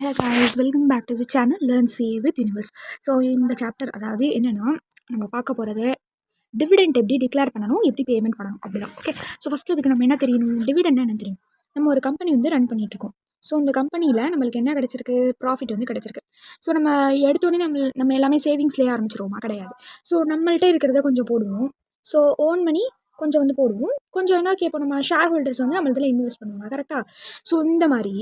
Hey guys, welcome back to the channel Learn CA with Universe. So இந்த chapter அதாவது என்னென்னா நம்ம பார்க்க போகிறது டிவிடெண்ட் எப்படி டிக்ளேர் பண்ணணும், எப்படி பேமெண்ட் பண்ணணும் அப்படிதான். ஓகே, ஸோ ஃபஸ்ட்டு அதுக்கு நம்ம என்ன தெரியணும், டிவிடெண்ட் என்ன தெரியும். நம்ம ஒரு கம்பெனி வந்து ரன் பண்ணிகிட்ருக்கோம். ஸோ இந்த கம்பெனியில் நம்மளுக்கு என்ன கிடச்சிருக்கு, ப்ராஃபிட் வந்து கிடச்சிருக்கு. ஸோ நம்ம எடுத்தோடனே நம்ம எல்லாமே சேவிங்ஸ்லேயே ஆரம்பிச்சிருவோமா, கிடையாது. ஸோ நம்மள்ட்ட இருக்கிறத கொஞ்சம் போடுவோம். ஸோ ஓன் மணி கொஞ்சம் வந்து போடுவோம், கொஞ்சம் என்ன கேட்போம், நம்ம ஷேர் ஹோல்டர்ஸ் வந்து நம்ம இதில் இன்வெஸ்ட் பண்ணுவாங்க, கரெக்டாக. ஸோ இந்த மாதிரி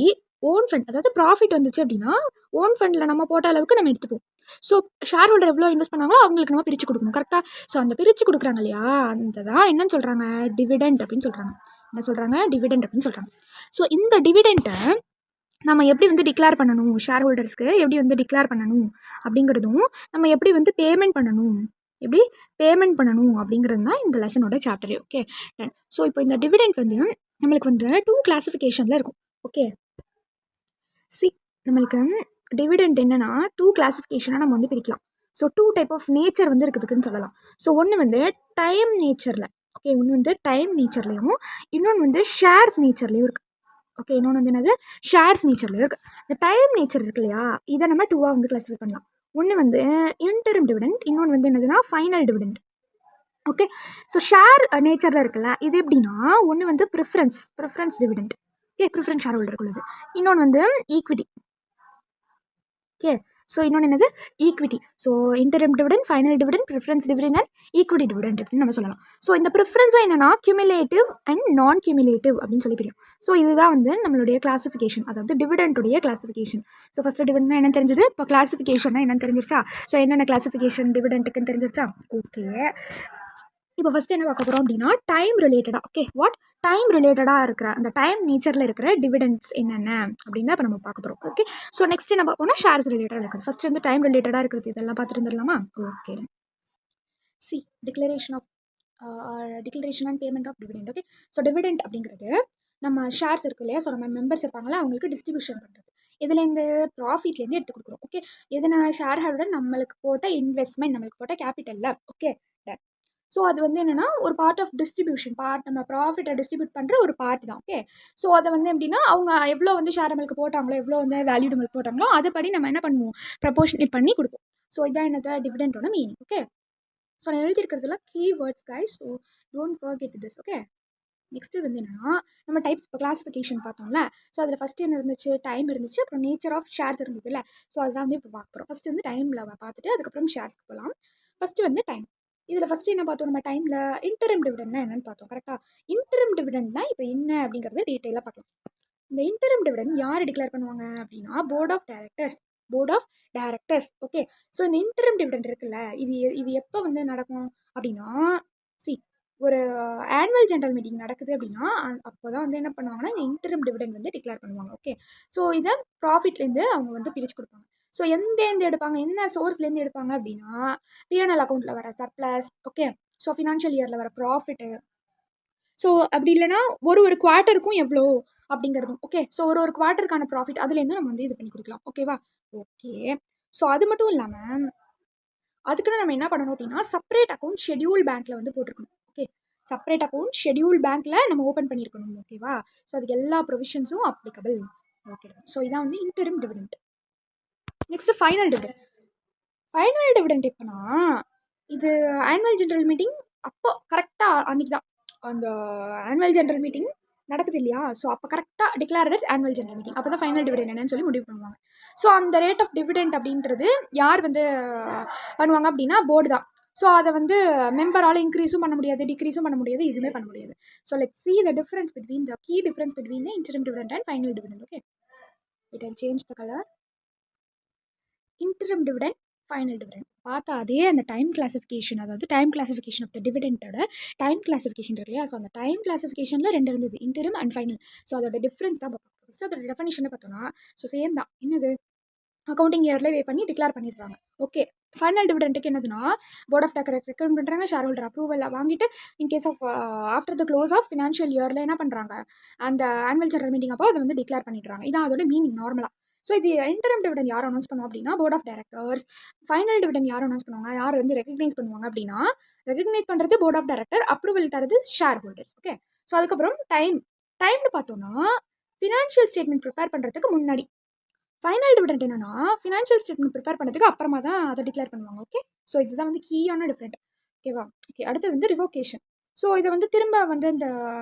ஓன் ஃபண்ட், அதாவது ப்ராஃபிட் வந்துச்சு அப்படின்னா ஓன் ஃபண்டில் நம்ம போட்ட அளவுக்கு நம்ம எடுத்துப்போம். ஸோ ஷேர் ஹோல்டர் எவ்வளோ இன்வெஸ்ட் பண்ணாங்களோ அவங்களுக்கு நம்ம பிரித்து கொடுக்கணும், கரெக்டாக. ஸோ அந்த பிரித்து கொடுக்குறாங்க இல்லையா, அந்த தான் என்னன்னு சொல்கிறாங்க, டிவிடெண்ட் அப்படின்னு சொல்கிறாங்க. என்ன சொல்கிறாங்க, டிவிடெண்ட் அப்படின்னு சொல்கிறாங்க. ஸோ இந்த டிவிடெண்ட்டை நம்ம எப்படி வந்து டிக்ளேர் பண்ணணும், ஷேர் ஹோல்டர்ஸ்க்கு எப்படி வந்து டிக்ளேர் பண்ணணும் அப்படிங்கிறதும், நம்ம எப்படி வந்து பேமெண்ட் பண்ணணும், எப்படி பேமெண்ட் பண்ணணும் அப்படிங்கிறது தான் இந்த லெசனோட சாப்டர். Okay done. ஸோ இப்போ இந்த டிவிடெண்ட் வந்து நம்மளுக்கு வந்து 2 கிளாஸிஃபிகேஷனில் இருக்கும். ஓகே, நம்மளுக்கு டிவிடெண்ட் என்னென்னா 2 கிளாஸிஃபிகேஷனாக நம்ம வந்து பிரிக்கலாம். ஸோ 2 டைப் ஆஃப் நேச்சர் வந்து இருக்குதுக்குன்னு சொல்லலாம். ஸோ ஒன்று வந்து டைம் நேச்சரில், ஓகே, ஒன்று வந்து டைம் நேச்சர்லேயும், இன்னொன்று வந்து ஷேர்ஸ் நேச்சர்லேயும் இருக்குது. ஓகே, இன்னொன்று வந்து என்னது, ஷேர்ஸ் நேச்சர்லேயும் இருக்குது. இந்த டைம் நேச்சர் இருக்கு இல்லையா, இதை நம்ம 2ஆக வந்து கிளாஸிஃபை பண்ணலாம். ஒன்று வந்து இன்டரிம் டிவிடெண்ட், இன்னொன்று வந்து என்னதுன்னா final dividend. Okay, so share நேச்சரில் இருக்குல்ல, இது எப்படின்னா ஒன்று வந்து preference dividend, okay, preference share ஹோல்டருக்கு உள்ளது. இன்னொன்று வந்து ஈக்விட்டி. ஓகே, ஸோ இன்னொன்று என்னது, equity. So interim dividend, final dividend, preference dividend and equity dividend அப்படின்னு நம்ம சொல்லலாம். ஸோ இந்த ப்ரிஃபரன்ஸும் என்னென்னா கியூமுலேட்டிவ் அண்ட் நான் கியூமுலேட்டிவ் அப்படின்னு சொல்லி பிரியும். ஸோ இதுதான் வந்து நம்மளுடைய கிளாஸிஃபிகேஷன், அதாவது டிவிடெண்டுடைய கிளாஸிஃபிகேஷன். ஸோ ஃபஸ்ட்டு டிவிடெண்ட்னா என்ன தெரிஞ்சது, இப்போ கிளாஸிஃபிகேஷன்னா என்னன்னு தெரிஞ்சிருச்சா. ஸோ என்னென்ன கிளாஸிஃபிகேஷன் டிவிடெண்ட்டுக்குன்னு தெரிஞ்சிருச்சா. ஓகே, இப்போ ஃபஸ்ட்டு என்ன பார்க்க போகிறோம் அப்படின்னா டைம் ரிலேட்டடாக. ஓகே, டைம் ரிலேட்டடாக இருக்கிற அந்த டைம் நேச்சரில் இருக்கிற டிவிடெண்ட்ஸ் என்னென்ன அப்படின்னு இப்போ நம்ம பார்க்க போகிறோம். ஓகே, ஸோ நெக்ஸ்ட் என்ன பார்ப்போம்னா ஷேர்ஸ் ரிலேட்டடாக இருக்குது. ஃபஸ்ட்டு வந்து டைம் ரிலேட்டடாக இருக்கிறது இதெல்லாம் பார்த்துட்டு வந்துடலாமா. Okay, declaration and payment of dividend. Okay, so dividend அப்படிங்கிறது நம்ம ஷேர்ஸ் இருக்கு இல்லையா, ஸோ நம்ம மெம்பர்ஸ் இருப்பாங்களா அவங்களுக்கு டிஸ்ட்ரிபியூஷன் பண்ணுறது. இதுலேருந்து ப்ராஃபிட்லேருந்து எடுத்து கொடுக்குறோம். ஓகே, எதனா ஷேர் ஹோல்டர் நம்மளுக்கு போட்ட இன்வெஸ்ட்மெண்ட், நம்மளுக்கு போட்ட கேபிட்டலில். ஓகே, ஸோ அது வந்து என்னென்னா ஒரு பார்ட் ஆஃப் டிஸ்ட்ரிபியூஷன், நம்ம ப்ராஃபிட்டை டிஸ்ட்ரிபியூட் பண்ணுற ஒரு பார்ட் தான். ஓகே, ஸோ அதை வந்து எப்படின்னா அவங்க எவ்வளோ வந்து ஷேர் நம்மளுக்கு போட்டாங்களோ, எவ்வளோ வந்து வேல்யூ நம்மளுக்கு போட்டாங்களோ அதுபடி நம்ம என்ன பண்ணுவோம், ப்ரப்போர்ஷனேட் பண்ணி கொடுப்போம். ஸோ இதான் என்னது டிவிடெண்டோட மீனிங். ஓகே, ஸோ நான் எழுதியிருக்கிறதுல key words guys, so don't forget this. Okay, next வந்து என்னென்னா நம்ம டைப்ஸ் இப்போ கிளாஸிஃபிகேஷன் பார்த்தோம்ல. ஸோ அதில் ஃபஸ்ட்டு என்ன இருந்துச்சு, டைம் இருந்துச்சு, அப்புறம் நேச்சர் ஆஃப் ஷேர்ஸ் இருந்ததுல்ல. ஸோ அதுதான் வந்து இப்போ பார்க்க போகிறோம். ஃபஸ்ட்டு வந்து டைமில் பார்த்துட்டு அதுக்கப்புறம் ஷேர்ஸ்க்கு போகலாம். ஃபஸ்ட்டு வந்து டைம். இதில் ஃபஸ்ட்டு என்ன பார்த்தோம், நம்ம டைமில் இன்டரிம் டிவிடெண்ட்னா என்னென்னு பார்த்தோம், கரெக்டாக. இன்டரிம் டிவிடெண்ட்னா இப்போ என்ன அப்படிங்கிறத டீட்டெயிலாக பார்க்கலாம். இந்த இன்டரிம் டிவிடெண்ட் யார் டிக்ளேர் பண்ணுவாங்க அப்படின்னா board of directors. Okay, so இந்த இன்டரிம் டிவிடெண்ட் இருக்குல்ல, இது எப்போ வந்து நடக்கும் அப்படின்னா, ஒரு ஆனுவல் ஜெனரல் மீட்டிங் நடக்குது அப்படின்னா அப்போ தான் வந்து என்ன பண்ணுவாங்கன்னா இந்த இன்டரிம் டிவிடெண்ட் வந்து டிக்ளேர் பண்ணுவாங்க. ஓகே, ஸோ இதை ப்ராஃபிட்லேருந்து அவங்க வந்து பிரித்து கொடுப்பாங்க. ஸோ எந்தேருந்து எடுப்பாங்க, என்ன சோர்ஸ்லேருந்து எடுப்பாங்க அப்படின்னா பிஎன்எல் அக்கௌண்ட்டில் வர சர்ப்ளஸ். ஓகே, ஸோ ஃபினான்ஷியல் இயரில் வர ப்ராஃபிட்டு. ஸோ அப்படி இல்லைனா ஒரு குவார்ட்டருக்கும் எவ்வளோ அப்படிங்கிறதும். ஓகே, ஸோ ஒரு குவார்ட்டருக்கான ப்ராஃபிட் அதுலேருந்து நம்ம வந்து இது பண்ணி கொடுக்கலாம். ஓகேவா. ஓகே, ஸோ அது மட்டும் இல்லாமல் அதுக்குன்னு நம்ம என்ன பண்ணணும் அப்படின்னா செப்பரேட் அக்கௌண்ட் ஷெட்யூல் பேங்க்கில் வந்து போட்டிருக்கணும். ஓகே, செப்பரேட் அக்கௌண்ட் ஷெட்யூல் பேங்க்கில் நம்ம ஓப்பன் பண்ணியிருக்கணும். ஓகேவா, ஸோ அதுக்கு எல்லா ப்ரொவிஷன்ஸும் அப்ளிகபிள். ஓகே, ஸோ இதான் வந்து interim dividend. Next final dividend எப்போனா இது ஆனுவல் ஜெனரல் மீட்டிங் அப்போ கரெக்டாக அன்றைக்கி தான் அந்த ஆனுவல் ஜெனரல் மீட்டிங் நடக்குது இல்லையா, ஸோ அப்போ கரெக்டாக டிக்ளேர்ட் ஆனுவல் ஜெனரல் மீட்டிங் அப்போ தான் ஃபைனல் டிவிடெண்ட் என்னன்னு சொல்லி முடிவு பண்ணுவாங்க. ஸோ அந்த ரேட் ஆஃப் டிவிடெண்ட் அப்படின்றது யார் வந்து பண்ணுவாங்க அப்படின்னா போர்டு தான். ஸோ அதை வந்து மெம்பரால் இன்க்ரீஸும் பண்ண முடியாது, டிக்ரீஸும் பண்ண முடியாது, எதுவுமே பண்ண முடியாது. So let's see the difference between the key difference between the interim dividend and final dividend. Okay, it will change the color. Interim dividend, final dividend பார்த்தா அதே அந்த டைம் கிளாஸிஃபிகேஷன், அதாவது டைம் கிளாஸிஃபிகேஷன் ஆஃப் த டிவிடெண்டோட time classification இருக்கு இல்லையா. ஸோ அந்த time கிளாஸிஃபிகேஷனில் 2 இருந்தது, இன்டரிம் அண்ட் ஃபைனல். ஸோ அதோட டிஃப்ரென்ஸ் தான் பார்ப்போம். ஃபஸ்ட்டு அதோட டெஃபனிஷனை பார்த்தோன்னா ஸோ சேம் தான், என்னது அக்கௌண்டிங் இயரில் பண்ணி டிக்ளேர் பண்ணிடுறாங்க. ஓகே, ஃபைனல் டிவிடெண்ட்டுக்கு என்னதுன்னா போர்ட் ஆஃப் டைரக்டர் ரெக்கமெண்ட் பண்ணுறாங்க, ஷேர் ஹோல்டர் அப்ரூவல் வாங்கிட்டு in case of after the close of financial இயரில் என்ன பண்ணுறாங்க, அந்த ஆனுவல் ஜெனரல் மீட்டிங் அப்போ அதை வந்து டிக்ளேர் பண்ணிடுறாங்க. இதான் அதோட மீனிங் நார்மலாக. ஸோ இது இன்டரிம் டிவிடெண்ட் யார் அனௌன்ஸ் பண்ணுவோம் அப்படின்னா board of directors. Final dividend யார் அனௌன்ஸ் பண்ணுவாங்க, யார் வந்து ரெகக்னைஸ் பண்ணுவாங்க அப்படின்னா ரெகக்னைஸ் பண்ணுறது போர்ட் ஆஃப் டைரக்டர், அப்ரூவல் தரது ஷேர் ஹோல்டர்ஸ். ஓகே, ஸோ அதுக்கப்புறம் டைம்னு பார்த்தோன்னா ஃபினான்ஷியல் ஸ்டேட்மெண்ட் ப்ரிப்பேர் பண்ணுறதுக்கு முன்னாடி ஃபைனல் டிவிடெண்ட் என்னன்னா ஃபினான்ஷியல் ஸ்டேட்மெண்ட் ப்ரிப்பேர் பண்ணதுக்கு அப்புறமா தான் அதை டிக்ளேர் பண்ணுவாங்க. ஓகே, ஸோ இதுதான் வந்து கீயான டிஃப்ரெண்ட். ஓகேவா? ஓகே, அடுத்தது வந்து ரிவோகேஷன். ஸோ இதை வந்து திரும்ப வந்து இந்த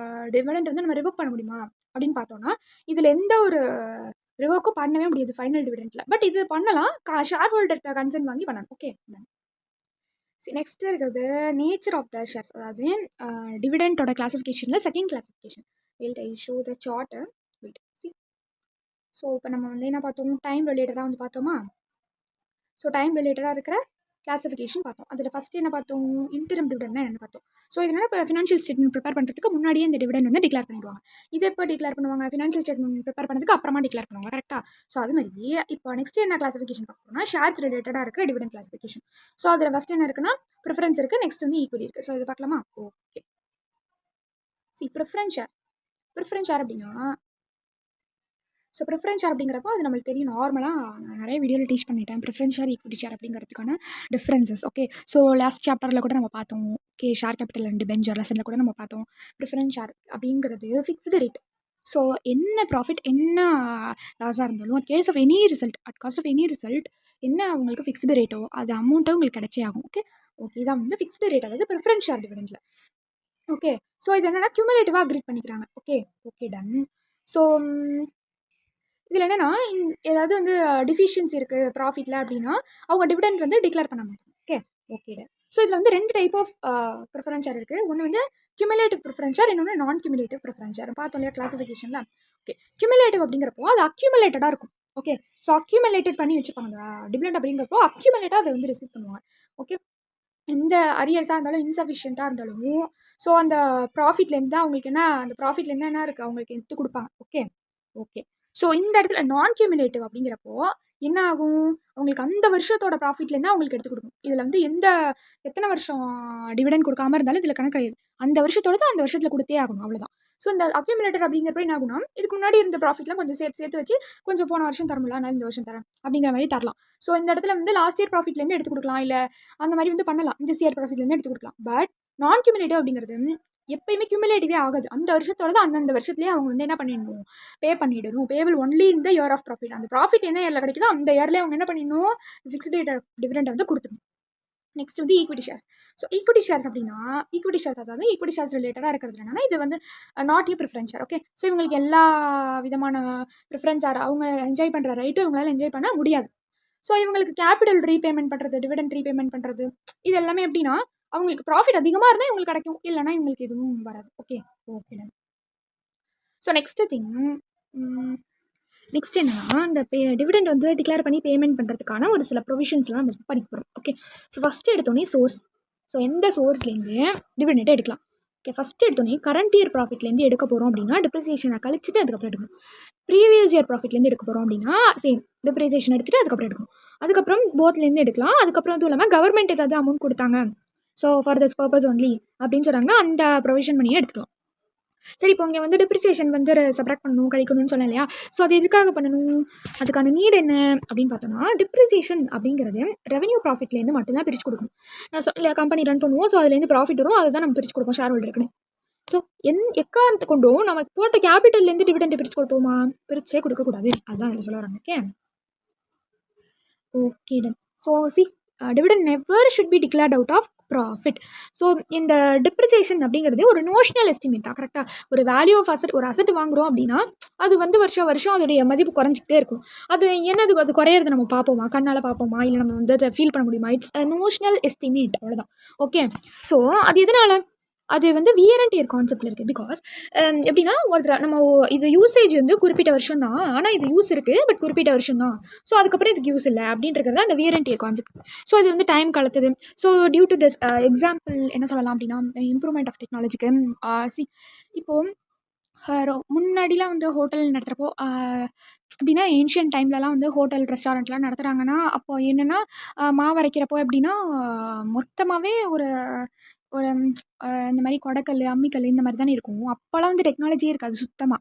டிவிடெண்ட் வந்து நம்ம ரிவோக் பண்ண முடியுமா அப்படின்னு பார்த்தோம்னா இதில் எந்த ஒரு ரிவோக்கும் பண்ணவே முடியாது ஃபைனல் டிவிடெண்ட்டில். பட் இது பண்ணலாம், ஷேர் ஹோல்டர்கிட்ட கன்சென்ட் வாங்கி பண்ணணும். ஓகே, நெக்ஸ்ட் இருக்கிறது நேச்சர் ஆஃப் த ஷேர்ஸ், அதாவது டிவிடெண்டோட கிளாசிஃபிகேஷனில் second classification. Wait I show the chart. Wait see. So இப்போ நம்ம வந்து என்ன பார்த்தோம், டைம் ரிலேட்டடாக வந்து பார்த்தோமா. ஸோ டைம் ரிலேட்டடாக இருக்கிற கிளாசிஃபிகேஷன் பார்த்தோம். அதில் ஃபஸ்ட்டு என்ன பார்த்தோம், இன்டரிம் டிவிடெண்ட்னா என்ன பார்த்தோம். ஸோ இதனால் இப்போ ஃபினான்ஷியல் ஸ்டேட்மெண்ட் ப்ரிப்பேர் பண்ணுறதுக்கு முன்னாடியே இந்த டிவிடெண்ட் வந்து டிக்ளேர் பண்ணிடுவாங்க. இதை எப்போ டிக்ளேர் பண்ணுவாங்க, ஃபினான்ஷியல் ஸ்டேட்மெண்ட் ப்ரிப்பேர் பண்ணதுக்கு அப்புறமா டிக்ளேர் பண்ணுவாங்க. கரெக்டாக? ஸோ அது மாதிரி இப்போ நெக்ஸ்ட் என்ன கிளாசிஃபிகேஷன் பார்க்கணும்னா ஷேர்ஸ் ரிலேட்டடாக இருக்கிற டிவிடெண்ட் கிளாசிஃபிகேஷன். ஸோ அதில் ஃபஸ்ட் என்ன இருக்குன்னா ப்ரிஃபரன்ஸ் இருக்குது, நெக்ஸ்ட் வந்து ஈக்விட்டி இருக்குது. ஸோ இதை பார்க்கலாமா? ஓகே, ப்ரிஃபரன்ஸ் ஷேர் அப்படின்னா, ஸோ ப்ரிஃபரன்ஸ் ஷேர் அப்படிங்கிறப்போ அது நம்மளுக்கு தெரியும். நார்மலாக நான் நிறைய வீடியோவில் டீச் பண்ணிட்டேன் ப்ரிஃபரன்ஸ் ஷேர் ஈக்விட்டி ஷேர் அப்படிங்கிறதுக்கான டிஃப்ரென்சஸ். ஓகே, ஸோ லாஸ்ட் சாப்டரில் கூட நம்ம பார்த்தோம். ஓகே, ஷேர் கேபிட்டல் அண்ட் டிபென்ச்சர் லெசனில் கூட நம்ம பார்த்தோம். ப்ரிஃபரன்ஸ் ஷேர் அப்படிங்கிறது ஃபிக்ஸ்டு ரேட். ஸோ என்ன ப்ராஃபிட் என்ன லாஸாக இருந்தாலும் at case of any result, at cost of any result என்ன உங்களுக்கு ஃபிக்ஸ்டு ரேட்டோ அது அமௌண்ட்டோ உங்களுக்கு கிடைச்சே ஆகும். ஓகே ஓகே, இதான் வந்து ஃபிக்ஸ்டு ரேட், அதாவது ப்ரிஃபரன்ஸ் ஷேர் டிவிடெண்டில். ஓகே, ஸோ இது என்னென்னா க்யூமுலேட்டிவாக அக்ரீட் பண்ணிக்கிறாங்க. Okay okay, done. ஸோ இதில் என்னென்னா ஏதாவது வந்து டிஃபிஷியன்சி இருக்குது ப்ராஃபிட்டில் அப்படின்னா அவங்க டிவிடெண்ட் வந்து டிக்ளேர் பண்ண மாட்டாங்க. ஓகே ஓகே, ஸோ இதில் வந்து 2 டைப் ஆஃப் ப்ரிஃபரன்ஸ் ஷேர் இருக்குது. ஒன்று வந்து கியூமுலேட்டிவ் ப்ரிஃபரன்ஸ் ஷேர், இன்னொன்று நான் கியூமுலேட்டிவ் ப்ரிஃபரன்ஸ் ஷேர். பார்த்தோம் இல்லையா கிளாசிஃபிகேஷனில். ஓகே, கியூமுலேட்டிவ் அப்படிங்கிறப்போ அது அக்யூமுலேட்டடாக இருக்கும். ஓகே, ஸோ அக்யூமுலேட்டட் பண்ணி வச்சுப்பாங்க டிவிடெண்ட் அப்படிங்கிறப்போ அக்யூமுலேட்டாக அதை வந்து ரிசீவ் பண்ணுவாங்க. ஓகே, எந்த அரியர்ஸாக இருந்தாலும் இன்சஃபிஷியண்ட்டாக இருந்தாலும் ஸோ அந்த ப்ராஃபிட்லேருந்து தான் அவங்களுக்கு என்ன, அந்த ப்ராஃபிட்லேருந்து என்ன இருக்குது அவங்களுக்கு எடுத்து கொடுப்பாங்க. ஓகே ஓகே, ஸோ இந்த இடத்துல நான் கியூமுலேட்டிவ் அப்படிங்கிறப்போ என்ன ஆகும், அவங்களுக்கு அந்த வருஷத்தோட ப்ராஃபிட்லேருந்து அவங்களுக்கு எடுத்து கொடுக்கும். இதில் வந்து எத்தனை வருஷம் டிவிடெண்ட் கொடுக்காம இருந்தாலும் இதில் கணக்கு கிடையாது. அந்த வருஷத்தோட தான் அந்த வருஷத்தில் கொடுத்தே ஆகணும், அவ்வளோதான். ஸோ இந்த அக்யூமுலேட்டர் அப்படிங்கிறப்ப என்ன ஆகும்னா இதுக்கு முன்னாடி இருந்த ப்ராஃபிட்லாம் கொஞ்சம் சேர்த்து வச்சு கொஞ்சம் போன வருஷம் தரமுடியல, நான் இந்த வருஷம் தரேன் அப்படிங்கிற மாதிரி தரலாம். ஸோ இந்த இடத்துல வந்து லாஸ்ட் இயர் ப்ராஃபிட்லேருந்து எடுத்து கொடுக்கலாம், இல்லை அந்த மாதிரி வந்து பண்ணலாம். இந்த இயர் ப்ராஃபிட்லேருந்து எடுத்து கொடுக்கலாம். பட் நான் கியூமுலேட்டிவ் அப்படிங்கிறது எப்பயுமே கியூமுலேட்டிவே ஆகாது. அந்த வருஷத்தோட அந்த வருஷத்துலேயே அவங்க வந்து என்ன பண்ணிடணும், பே பண்ணிடணும். பேபிள் ஒன்லி இந்த இயர் ஆஃப் ப்ராஃபிட். அந்த ப்ராஃபிட் என்ன இயரில் கிடைக்குதோ அந்த இயர்லேயே அவங்க என்ன பண்ணிடணும், ஃபிக்ஸ்ட் ரேட் டிவிடெண்ட் வந்து கொடுத்துடணும். நெக்ஸ்ட் வந்து equity shares. So equity shares அப்படின்னா ஈக்விட்டி ஷேர்ஸ், அதாவது ஈக்விட்டி ஷேர்ஸ் ரிலேட்டடாக இருக்கிறது என்னன்னா இது வந்து not a preference share. Okay, so இவங்களுக்கு எல்லா விதமான ப்ரிஃபரன்ஸ் ஷேர் அவங்க என்ஜாய் பண்ணுற ரைட்டும் இவங்களால என்ஜாய் பண்ண முடியாது. ஸோ இவங்களுக்கு கேபிட்டல் ரீபேமெண்ட் பண்ணுறது, டிவிடெண்ட் ரீபேமெண்ட் பண்ணுறது, இது எல்லாமே எப்படின்னா அவங்களுக்கு ப்ராஃபிட் அதிகமாக இருந்தால் இவங்களுக்கு கிடைக்கும், இல்லைனா இவங்களுக்கு எதுவும் வராது. ஓகே ஓகே, ஸோ நெக்ஸ்ட் என்னன்னா இந்த டிவிடெண்ட் வந்து டிக்ளேர் பண்ணி பேமெண்ட் பண்ணுறதுக்கான ஒரு சில ப்ரொவிஷன்ஸ்லாம் நம்ம படிக்க போகிறோம். ஓகே, ஸோ ஃபஸ்ட்டு எடுத்தோடனே சோர்ஸ். ஸோ எந்த சோர்ஸ்லேருந்து டிவிடெண்ட்டை எடுக்கலாம். ஓகே, ஃபஸ்ட்டு எடுத்தோடனே கரண்ட் இயர் ப்ராஃபிட்லேருந்து எடுக்க போகிறோம் அப்படின்னா டிப்ரிசியேஷனை கழிச்சிட்டு அதுக்கப்புறம் எடுக்கணும். ப்ரீவியஸ் இயர் ப்ராஃபிட்லேருந்து எடுக்க போகிறோம் அப்படின்னா சேம் டிப்ரிசியேஷன் எடுத்துகிட்டு அதுக்கப்புறம் எடுக்கணும். அதுக்கப்புறம் போத்லேருந்து எடுக்கலாம். அதுக்கப்புறம் அதுவும் இல்லாமல் கவர்மெண்ட் ஏதாவது அமௌண்ட் கொடுத்தாங்க, so for this purpose only அப்படின்னு சொன்னாங்கன்னா அந்த ப்ரொவிஷன் பண்ணியே எடுத்துக்கலாம். சரி, இப்போ இங்கே வந்து டிப்ரிசியேஷன் வந்து சப்ராக்ட் பண்ணணும், கழிக்கணும்னு சொன்னேன் இல்லையா. ஸோ அது எதுக்காக பண்ணணும், அதுக்கான நீட் என்ன அப்படின்னு பார்த்தோம்னா டிப்ரிசியேஷன் அப்படிங்கிறது ரெவன்யூ ப்ராஃபிட்லேருந்து மட்டும்தான் பிரித்து கொடுக்கணும். நான் இல்லை கம்பெனி ரன் பண்ணுவோம், ஸோ அதுலேருந்து ப்ராஃபிட் வரும், அதை தான் நம்ம பிரித்து கொடுப்போம் ஷேர் ஹோல்டருக்குன்னு. ஸோ எக்காரணத்தை கொண்டும் நம்ம போட்ட கேபிட்டல்லேருந்து டிவிடெண்ட் பிரித்து கொடுப்போமா, பிரிச்சே கொடுக்கக்கூடாது. அதுதான் இதில் சொல்ல வராங்க. Okay okay, done. So dividend never should be declared out of profit. So இந்த டிப்ரிசியேஷன் அப்படிங்கிறது ஒரு நோஷனல் எஸ்டிமேட் தான். கரெக்டாக ஒரு வேல்யூ ஆஃப் அசட், ஒரு அசட் வாங்குகிறோம் அப்படின்னா அது வந்து வருஷம் அதோடைய மதிப்பு குறைஞ்சிக்கிட்டே இருக்கும். அது என்னது, அது குறையிறது நம்ம பார்ப்போமா, கண்ணால் பார்ப்போமா, இல்லை நம்ம வந்து அதை ஃபீல் பண்ண முடியுமா? இட்ஸ் நோஷனல் எஸ்டிமேட், அவ்வளோதான். ஓகே, ஸோ அது எதனால், அது வந்து வியர் அண்ட் டியர் கான்செப்டில் இருக்குது. பிகாஸ் எப்படின்னா ஒருத்தர் நம்ம இது யூசேஜ் வந்து குறிப்பிட்ட வருஷம் தான், ஆனால் இது யூஸ் இருக்குது பட் குறிப்பிட்ட வருஷம் தான், ஸோ அதுக்கப்புறம் இதுக்கு யூஸ் இல்லை அப்படின்றது தான் அந்த wear and tear concept. So இது வந்து டைம் கலத்துது. So due to this example என்ன சொல்லலாம் அப்படின்னா இம்ப்ரூவ்மெண்ட் ஆஃப் டெக்னாலஜிக்கு இப்போது முன்னாடிலாம் வந்து ஹோட்டல் நடத்துகிறப்போ எப்படின்னா ஏன்ஷியன்ட் டைம்லலாம் வந்து ஹோட்டல் ரெஸ்டாரண்ட்லாம் நடத்துகிறாங்கன்னா அப்போ என்னென்னா மாவு அரைக்கிறப்போ எப்படின்னா மொத்தமாகவே ஒரு இந்த மாதிரி கொடைக்கல், அம்மிக்கல் இந்த மாதிரி தானே இருக்கும். அப்போலாம் வந்து டெக்னாலஜியே இருக்காது சுத்தமாக.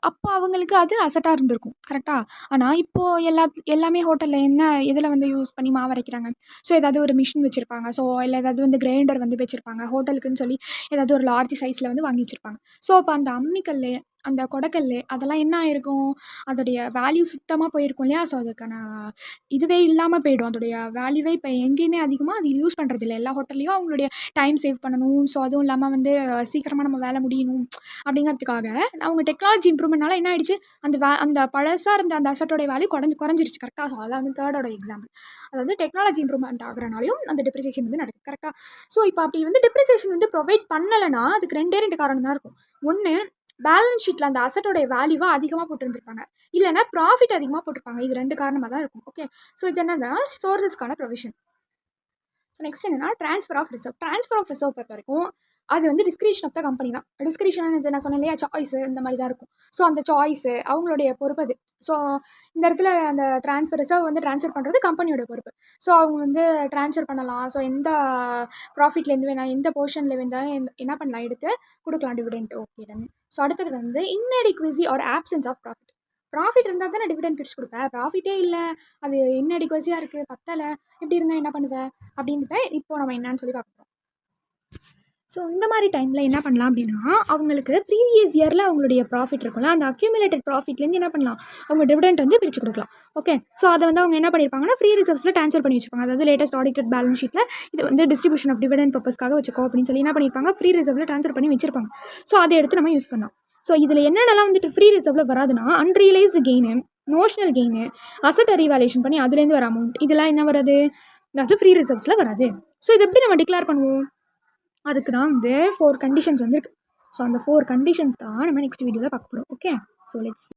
அப்போ அவங்களுக்கு அது அசட்டாக இருந்திருக்கும், கரெக்டாக. ஆனால் இப்போது எல்லாமே ஹோட்டலில் எதில் வந்து யூஸ் பண்ணி மாவு அரைக்கிறாங்க. ஸோ ஏதாவது ஒரு மிஷின் வச்சுருப்பாங்க, ஸோ இல்லை ஏதாவது வந்து கிரைண்டர் வந்து வச்சுருப்பாங்க ஹோட்டலுக்குன்னு சொல்லி, ஏதாவது ஒரு லார்ஜ் சைஸில் வந்து வாங்கி வச்சுருப்பாங்க. ஸோ அப்போ அந்த அம்மிக்கல் அந்த கொடக்கல் அதெல்லாம் என்ன ஆயிருக்கும், அதோடைய வேல்யூ சுத்தமாக போயிருக்கும் இல்லையா? ஸோ அதுக்கான இதுவே இல்லாமல் போயிடும். அதோடைய வேல்யூவே இப்போ எங்கேயுமே அதிகமாக அது யூஸ் பண்ணுறது இல்லை. எல்லா ஹோட்டல்லையும் அவங்களுடைய டைம் சேவ் பண்ணணும். ஸோ அதுவும் இல்லாமல் வந்து சீக்கிரமாக நம்ம வேலை முடியணும் அப்படிங்கிறதுக்காக அவங்க டெக்னாலஜி இம்ப்ரூவ்மெண்ட்னால என்ன ஆயிடுச்சு, அந்த பழசாக இருந்த அந்த அசட்டோடைய வேல்யூ குறைஞ்சிருச்சு கரெக்டாக. ஸோ அதான் வந்து தேர்டோட எக்ஸாம்பிள். அதாவது டெக்னாலஜி இம்ப்ரூவ்மெண்ட் ஆகுறனாலையும் அந்த டெப்ரிசியேஷன் வந்து நடக்குது கரெக்டாக. ஸோ இப்போ அப்படி வந்து டெப்ரிசியேஷன் வந்து ப்ரொவைட் பண்ணலைன்னா அதுக்கு 2 காரணம் தான் இருக்கும். ஒன்று, பேலன்ஸ் ஷீட்டில் அந்த அசட்டோடைய வேல்யூவை அதிகமாக போட்டுருந்துருப்பாங்க, இல்லைனா ப்ராஃபிட் அதிகமாக போட்டிருப்பாங்க. இது 2 காரணமாக தான் இருக்கும். ஓகே, ஸோ இது என்னன்னா சோர்ஸஸ்க்கான ப்ரொவிஷன். ஸோ நெக்ஸ்ட் என்னன்னா transfer of reserve. Transfer of reserve பொறுத்த வரைக்கும் அது வந்து டிஸ்கிரிப்ஷன் ஆஃப் த கம்பெனி தான். டிஸ்கிரிப்ஷன் இது நான் சொன்னேன் இல்லையா, சாய்ஸு இந்த மாதிரி தான் இருக்கும். ஸோ அந்த சாய்ஸு அவங்களுடைய பொறுப்பு அது. ஸோ இந்த இடத்துல அந்த ரிசர்வ் வந்து ட்ரான்ஸ்ஃபர் பண்ணுறது கம்பெனியோட பொறுப்பு. ஸோ அவங்க வந்து ட்ரான்ஸ்ஃபர் பண்ணலாம். ஸோ எந்த ப்ராஃபிட்லேருந்து வேணால், எந்த போர்ஷனில் வேணால் என்ன பண்ணலாம், எடுத்து கொடுக்கலாம் டிவிடெண்ட். Okay done. ஸோ அடுத்தது வந்து inadequacy or absence of profit. Profit இருந்தால் தானே டிவிடெண்ட் பிரித்து கொடுப்பேன். ப்ராஃபிட்டே இல்லை, அது இன்அடிக்வசியாக இருக்குது, பத்தலை, இப்படி இருந்தால் என்ன பண்ணுவேன் அப்படின்றத இப்போ நம்ம என்னன்னு சொல்லி பார்க்குறோம். ஸோ இந்த மாதிரி டைமில் என்ன பண்ணலாம் அப்படின்னா, அவங்களுக்கு ப்ரீவியஸ் இயரில் அவங்களுடைய ப்ராஃபிட் இருக்கும்ல, அந்த அக்யூமுலேட்டட் ப்ராஃபிட்லேருந்து என்ன பண்ணலாம், அவங்க டிவிடெண்ட் வந்து பிரித்து கொடுக்கலாம். ஓகே, ஸோ அதை வந்து அவங்க என்ன பண்ணியிருப்பாங்கன்னா ஃப்ரீ ரிசர்வ்ஸில் ட்ரான்ஸ்ஃபர் பண்ணி வச்சுப்பாங்க. அதாவது லேட்டஸ்ட் ஆடிட்டட் பேலன்ஸ் ஷீட்டில் இது வந்து டிஸ்ட்ரிபியூஷன் ஆஃப் டிவிடெண்ட் பர்பஸ்க்காக வச்சுக்கோ அப்படின்னு சொல்லி என்ன பண்ணியிருப்பாங்க, ஃப்ரீ ரிசர்வில் ட்ரான்ஸ்ஃபர் பண்ணி வச்சிருப்பாங்க. ஸோ அதை எடுத்து நம்ம யூஸ் பண்ணலாம். ஸோ இதில் என்னென்னலாம் வந்துட்டு ஃப்ரீ ரிசர்வில் வராதுன்னா, unrealised gain, notional gain, asset revaluation பண்ணி அதுலேருந்து வர அமௌண்ட், இதெல்லாம் என்ன வருது, அதாவது ஃப்ரீ ரிசர்வ்ஸில் வராது. ஸோ இதை எப்படி நம்ம டிக்ளேர் பண்ணுவோம், அதுக்கு தான் வந்து 4 கண்டிஷன்ஸ் வந்துருக்கு. ஸோ அந்த 4 கண்டிஷன்ஸ் தான் நம்ம நெக்ஸ்ட் வீடியோவில் பார்க்க போகிறோம். Okay, so let's